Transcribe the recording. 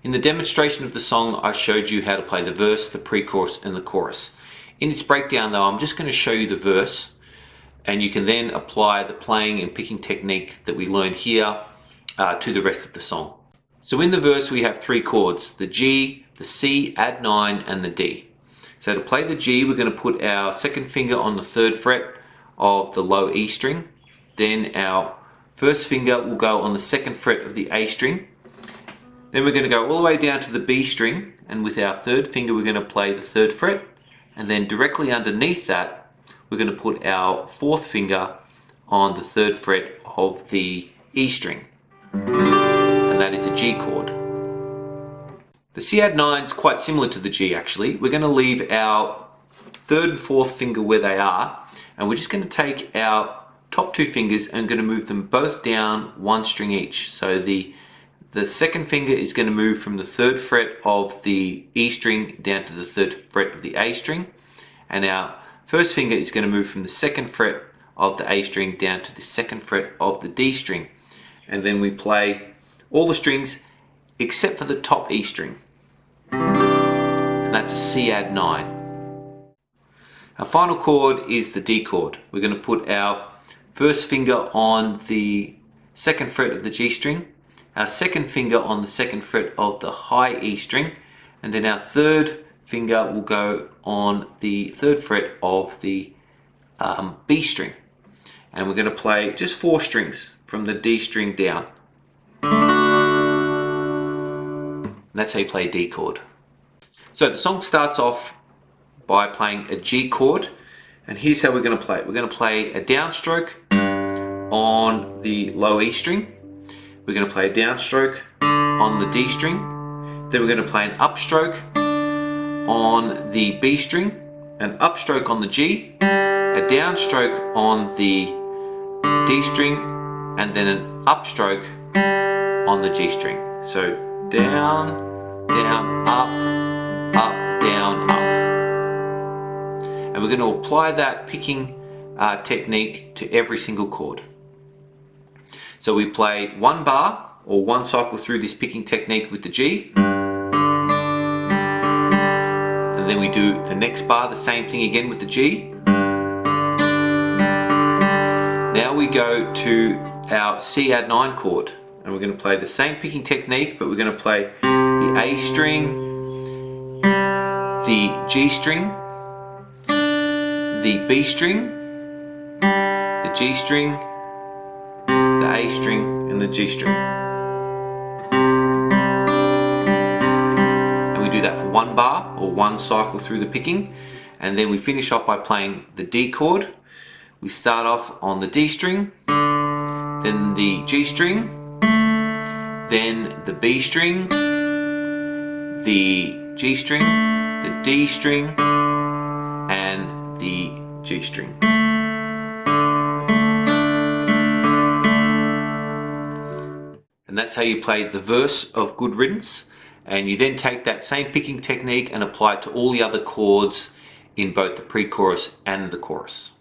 In the demonstration of the song, I showed you how to play the verse, the pre-chorus and the chorus. In this breakdown though, I'm just going to show you the verse, and you can then apply the playing and picking technique that we learned here to the rest of the song. So in the verse we have three chords, the G, the C add 9 and the D. So to play the G, we're going to put our second finger on the 3rd fret of the low E string. Then our first finger will go on the 2nd fret of the A string. Then we're going to go all the way down to the B string, and with our 3rd finger we're going to play the 3rd fret, and then directly underneath that we're going to put our 4th finger on the 3rd fret of the E string, and that is a G chord. The C add 9 is quite similar to the G actually. We're going to leave our 3rd and 4th finger where they are, and we're just going to take our top 2 fingers and going to move them both down 1 string each. So the 2nd finger is going to move from the 3rd fret of the E string down to the 3rd fret of the A string, and our first finger is going to move from the 2nd fret of the A string down to the 2nd fret of the D string, and then we play all the strings except for the top E string, and that's a C add 9. Our final chord is the D chord. We're going to put our first finger on the 2nd fret of the G string, our 2nd finger on the 2nd fret of the high E string, and then our 3rd finger will go on the 3rd fret of the B string. And we're going to play just 4 strings from the D string down. And that's how you play a D chord. So the song starts off by playing a G chord, and here's how we're going to play it. We're going to play a downstroke on the low E string. We're going to play a downstroke on the D string. Then we're going to play an upstroke on the B string, an upstroke on the G, a downstroke on the D string, and then an upstroke on the G string. So down, down, up, down, up. And we're going to apply that picking technique to every single chord. So we play 1 bar or 1 cycle through this picking technique with the G, and then we do the next bar the same thing again with the G. Now we go to our C add 9 chord, and we're going to play the same picking technique, but we're going to play the A string, the G string, the B string, the G string, the A string, and the G string. And we do that for 1 bar or 1 cycle through the picking, and then we finish off by playing the D chord. We start off on the D string, then the G string, then the B string, the G string, the D string, and the G string. And that's how you play the verse of Good Riddance, and you then take that same picking technique and apply it to all the other chords in both the pre-chorus and the chorus.